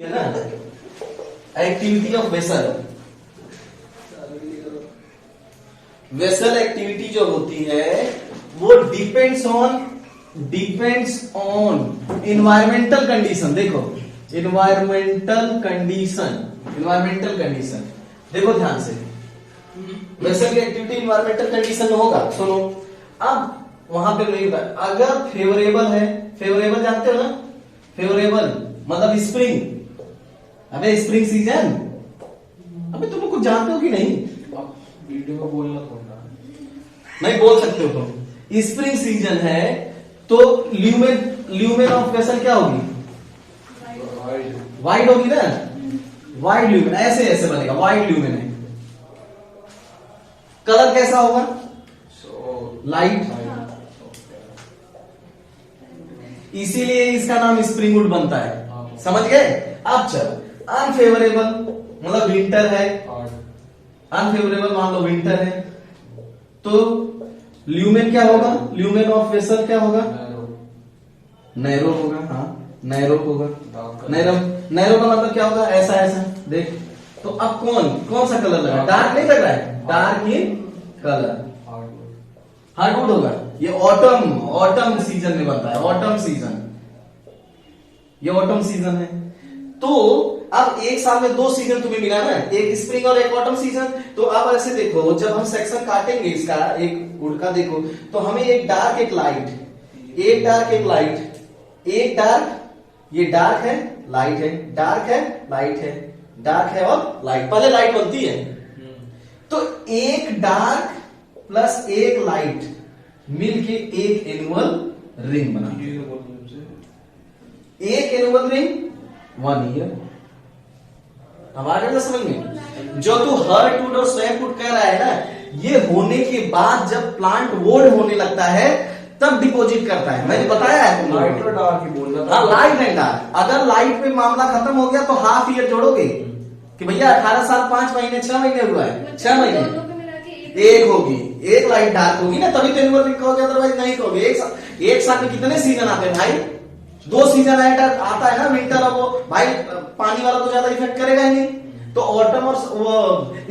है ना, activity of vessel. Vessel activity जो होती है वो डिपेंड्स ऑन इन्वायरमेंटल कंडीशन। देखो इन्वायरमेंटल कंडीशन देखो ध्यान से, वेसल की एक्टिविटी इन्वायरमेंटल कंडीशन में होगा। सुनो, अब वहां पे नहीं होगा अगर फेवरेबल है। फेवरेबल जानते हो ना, फेवरेबल मतलब स्प्रिंग। अबे स्प्रिंग सीजन, अबे तुम कुछ जानते हो कि नहीं? वीडियो में बोलना थोड़ा नहीं बोल सकते हो तुम। स्प्रिंग सीजन है तो ल्यूमेन ऑफ वेसल क्या होगी? वाइड होगी ना, वाइड ल्यूमेन। ऐसे ऐसे बनेगा, वाइड ल्यूमेन है। कलर कैसा होगा? लाइट। इसीलिए इसका नाम स्प्रिंगवुड बनता है। समझ गए? अब चल, अनफेवरेबल मतलब विंटर है। अनफेवरेबल मान लो विंटर है तो ल्यूमेन क्या होगा? ल्यूमेन ऑफ वेसल क्या होगा? नैरो होगा। हाँ नैरो होगा। नैरो का मतलब क्या होगा? ऐसा ऐसा। देख तो अब कौन सा कलर लगा? डार्क नहीं लग रहा है, डार्क इन कलर। हार्डवुड होगा। ये ऑटम सीजन में बनता है। ऑटम सीजन, ये ऑटम सीजन है। तो अब एक साल में 2 सीजन तुम्हें मिला ना, एक स्प्रिंग और एक ऑटम सीजन। तो अब ऐसे देखो, जब हम सेक्शन काटेंगे इसका एक वुड का, देखो तो हमें एक डार्क एक लाइट, एक डार्क एक लाइट, एक डार्क, ये डार्क है लाइट है, डार्क है लाइट है, डार्क है और लाइट। पहले लाइट बनती है तो एक डार्क प्लस एक लाइट मिलके एक एनुअल रिंग बनाती है। एक एनुअल रिंग 1 ईयर। अब आ गया समझ में? जो तू हर्टवुड और स्वैमवुड कह रहा है ना, ये होने के बाद जब प्लांट ओल्ड होने लगता है तब डिपॉजिट करता है। मैंने बताया है तुमको। लाइट और डार्क ही बोलना था। हाँ लाइट एंड डार्क। अगर लाइट पे मामला खत्म हो गया तो हाफ ईयर जोड़ोगे कि भैया 18 साल 5 महीने 6 महीने हुआ है, 6 महीने एक होगी, एक लाइट डार्क होगी ना, तभी तो एनुअल रिंग कहोगे, अदरवाइज नहीं कहोगे। एक साल में कितने सीजन आते हैं भाई? 2 सीजन आता है ना, विंटर और वो भाई पानी वाला तो ज्यादा इफेक्ट करेगा ही नहीं। तो ऑटम और वो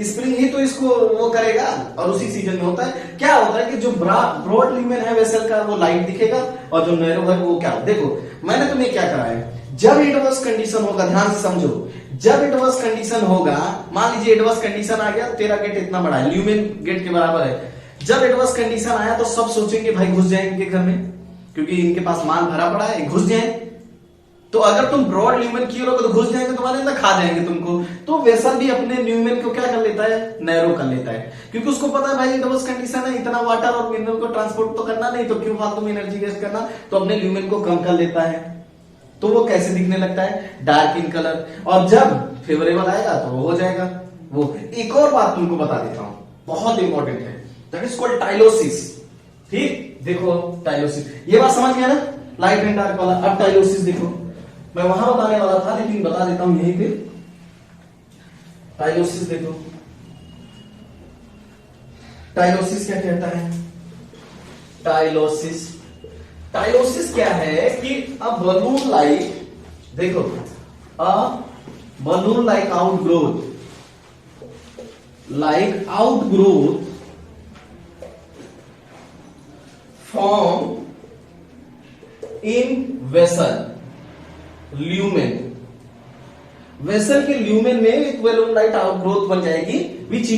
स्प्रिंग ही तो इसको वो करेगा और उसी सीजन में होता है। क्या होता है कि जो ब्रॉड ल्यूमेन है वेसल का वो लाइट दिखेगा और जो नैरो है वो क्या। देखो मैंने तुम्हें क्या करा है, जब एडवर्स कंडीशन होगा, ध्यान से समझो, जब एडवर्स कंडीशन होगा, मान लीजिए एडवर्स कंडीशन आ गया, तेरा गेट इतना बड़ा है, ल्यूमेन गेट के बराबर है। जब एडवर्स कंडीशन आया तो सब सोचेंगे भाई घुस जाएंगे इनके घर में, क्योंकि इनके पास माल भरा पड़ा है, घुस जाए। तो अगर तुम ब्रॉड ल्यूमेन किए रहोगे तो घुस जाएंगे, तुम्हारे अंदर खा जाएंगे तुमको। तो वेसल भी अपने ल्यूमेन को क्या कर लेता है? नैरो कर लेता है, क्योंकि उसको पता है भाई एडवर्स कंडीशन है, इतना वाटर और मिनरल को ट्रांसपोर्ट तो करना नहीं, तो क्यों फालतू में एनर्जी वेस्ट करना। तो अपने ल्यूमेन को कम कर लेता है। तो वो कैसे दिखने लगता है? Dark in colour. और जब फेवरेबल आएगा तो वो हो जाएगा वो। एक और बात तुमको बता देता हूं, बहुत इंपॉर्टेंट है, दैट इज कॉल्ड टाइलोसिस। ठीक, देखो टाइलोसिस, ये बात समझ गया ना, लाइट एंड डार्क वाला। अब टाइलोसिस देखो, मैं वहां बताने वाला था लेकिन बता देता हूं यहीं पे। टाइलोसिस देखो, टाइलोसिस क्या कहता है? टाइलोसिस क्या है कि अ बलून लाइक, देखो a balloon like outgrowth form in vessel lumen. Vessel के ल्यूमेन में एक बलून लाइट आउटग्रोथ बन जाएगी विच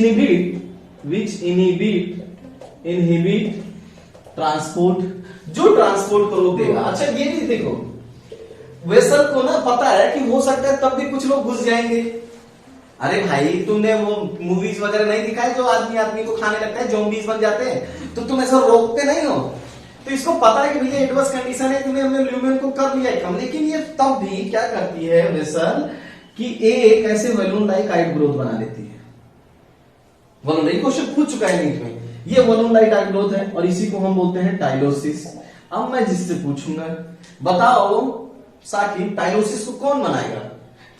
इनहिबिट ट्रांसपोर्ट, जो ट्रांसपोर्ट को रोक देगा। अच्छा ये भी देखो, वेसल को ना पता है कि हो सकता है तब भी कुछ लोग घुस जाएंगे। अरे भाई तुमने वो मूवीज वगैरह नहीं दिखाए जो आदमी को खाने लगता है, ज़ॉम्बीज बन जाते हैं, तो तुम ऐसा रोकते नहीं हो। तो इसको पता है कि भैया एडवर्स कंडीशन है, तुमने हमने ल्यूमेन को कर लिया है कम, लेकिन ये तब भी क्या करती है वेसल कि एक ऐसे बलून लाइक आउटग्रोथ बना लेती है। बलून लाइक क्वेश्चन पूछ चुका है नीट में, ये बलून लाइट आउटग्रोथ है और इसी को हम बोलते हैं टाइलोसिस। अब मैं जिससे पूछूंगा, बताओ साकी टाइलोसिस को कौन बनाएगा?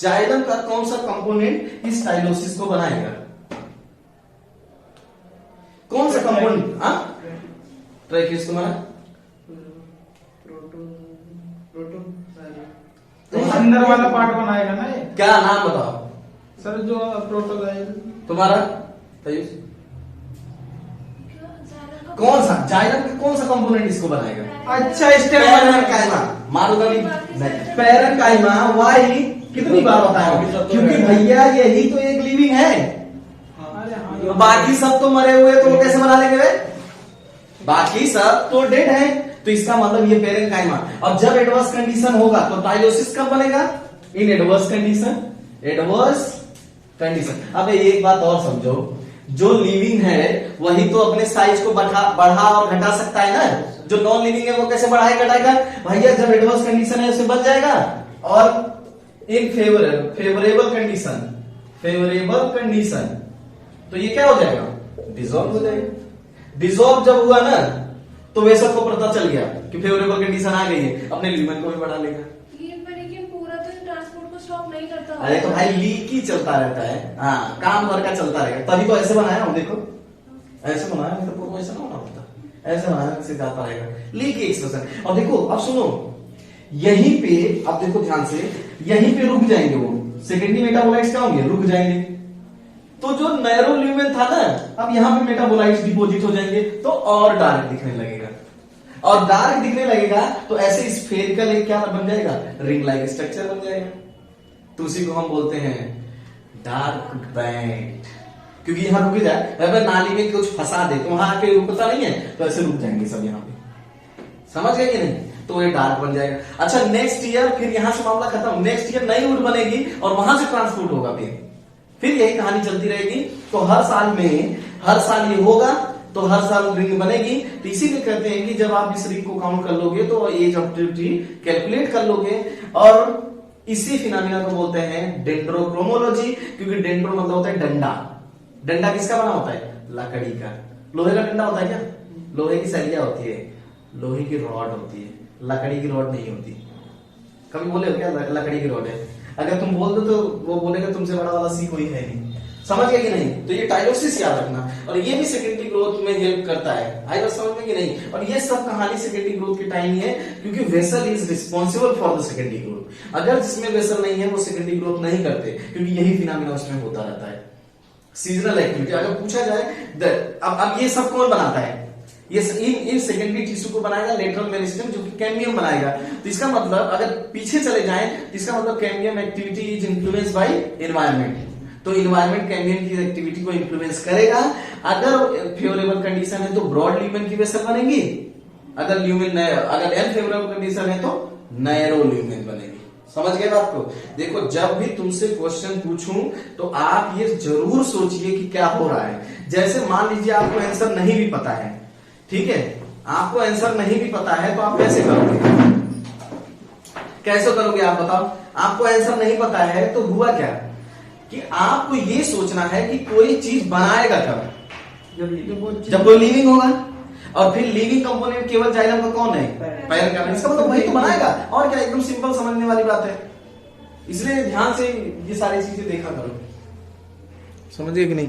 जाइलम का कौन सा कंपोनेंट इस टाइलोसिस को बनाएगा? कौन सा कंपोनेंट? ट्राइकिस को बना तो अंदर वाला पार्ट बनाएगा ना ये। क्या नाम बताओ सर जो प्रोटोटाइप तुम्हारा? तयुष? कौन सा जाइलम का कौन सा कंपोनेंट इसको बनाएगा? अच्छा स्टेप पैरेनकाइमा। मालूम नहीं? पैरेनकाइमा वाई कितनी बार बताया? क्योंकि भैया यही तो एक लिविंग है, बाकी सब तो मरे हुए, तो वो कैसे बना लेंगे वे? बाकी सब तो डेड है, तो इसका मतलब ये पैरेनकाइमा। और जब एडवर्स कंडीशन होगा तो टाइलोसिस कब बनेगा? इन एडवर्स कंडीशन। Adverse condition. अब एक बात और समझो, जो लिविंग है वही तो अपने साइज को बढ़ा और घटा सकता है ना। जो नॉन लिविंग है वो कैसे बढ़ाएगा घटाएगा? भैया जब एडवर्स कंडीशन है उसे बन जाएगा, और इन फेवरेबल कंडीशन तो ये क्या हो जाएगा? डिसॉल्व हो जाएगा। डिसॉल्व जब हुआ ना तो वे सबको पता चल गया कि फेवरेबल कंडीशन आ गई है, अपने लिमिट को भी बढ़ा लेगा। पूरा तो ट्रांसपोर्ट को स्टॉप नहीं करता। अरे तो भाई लीक ही चलता रहता है, हाँ काम भर का चलता रहेगा। तभी तो ऐसे बनाया हूं, देखो ऐसे बनाया, नहीं तो ऐसा ना होना होता, ऐसे बनाया से जाता रहेगा। लीक ही एक्सप्रेशन। और देखो अब सुनो, यहीं पे अब देखो ध्यान से, यहीं पे रुक जाएंगे वो सेकेंडरी मेटाबोलाइट्स क्या होंगे? रुक जाएंगे। तो जो नैरो ल्यूमेन था ना, अब यहां पे मेटाबोलाइट्स डिपोजिट हो जाएंगे, तो और डार्क दिखने लगेगा। और डार्क दिखने लगेगा तो ऐसे स्फेरिकल एक क्या बन जाएगा? रिंग लाइक स्ट्रक्चर बन जाएगा। तो उसी को हम बोलते हैं डार्क बैंड, क्योंकि यहां रुक जाए, अगर नाली में कुछ फंसा दे तो वहां आके रुकता नहीं है, तो ऐसे रुक जाएंगे सब यहाँ पे। समझ गए कि नहीं? तो ये डार्क बन जाएगा। अच्छा नेक्स्ट ईयर फिर यहां से मामला खत्म, नेक्स्ट ईयर नई वुड बनेगी और वहां से ट्रांसपोर्ट होगा, फिर यही कहानी चलती रहेगी। तो हर साल ये होगा, तो हर साल रिंग बनेगी। तो इसीलिए कहते हैं कि जब आप इस रिंग को काउंट कर लोगे तो एज ऑफ ट्री कैलकुलेट कर लोगे, और इसी फिनोमिना को बोलते हैं डेंड्रोक्रोमोलॉजी। क्योंकि डेंड्रो मतलब होता है डंडा। डंडा किसका बना होता है? लकड़ी का। लोहे का डंडा होता है क्या? लोहे की सरिया होती है, लोहे की रॉड होती है, लकड़ी की रॉड नहीं होती। कभी बोले हो क्या लकड़ी की रॉड है? अगर तुम बोल दो तो वो बोलेगा तुमसे बड़ा वाला सी कोई है नहीं। समझ गए कि नहीं? तो ये टाइलोसिस याद रखना, और ये भी सेकेंडरी ग्रोथ में हेल्प करता है। आई बात समझ में कि नहीं? और ये सब कहानी सेकेंडरी ग्रोथ की टाइम है, क्योंकि vessel is responsible for the secondary growth. अगर जिसमें वेसल नहीं है वो सेकेंडरी ग्रोथ नहीं करते, क्योंकि यही फिनोमिना उसमें होता रहता है। सीजनल एक्टिविटी अगर पूछा जाए, अब ये सब कौन बनाता है? ये इन सेकेंडरी टिश्यू को बनाएगा लेटरल मेरिस्टेम, जो कि कैम्बियम बनाएगा। तो इसका मतलब अगर पीछे चले जाएं तो इसका मतलब cambium activity is influence by environment. तो इन्वायरमेंट कैम्बियम की एक्टिविटी को इन्फ्लुएंस करेगा। अगर फेवरेबल कंडीशन है तो ब्रॉड ल्यूमेन की वेसल बनेगी, अगर अनफेवरेबल कंडीशन है तो नैरो ल्यूमेन बनेगी। समझ गए बात को? देखो जब भी तुमसे क्वेश्चन पूछूं तो आप ये जरूर सोचिए कि क्या हो रहा है। जैसे मान लीजिए आपको आंसर नहीं भी पता है, ठीक है, आपको आंसर नहीं भी पता है तो आप कैसे करोगे? कैसे करोगे आप बताओ? आपको आंसर नहीं पता है तो हुआ क्या कि आपको ये सोचना है कि कोई चीज बनाएगा कब? जब कोई लिविंग होगा। और फिर लिविंग कंपोनेंट केवल जाइलम का कौन है? पैरेनकाइमा। इसका मतलब वही तो बनाएगा, और क्या, एकदम सिंपल समझने वाली बात है। इसलिए ध्यान से ये सारी चीजें देखा करो। समझिए कि नहीं?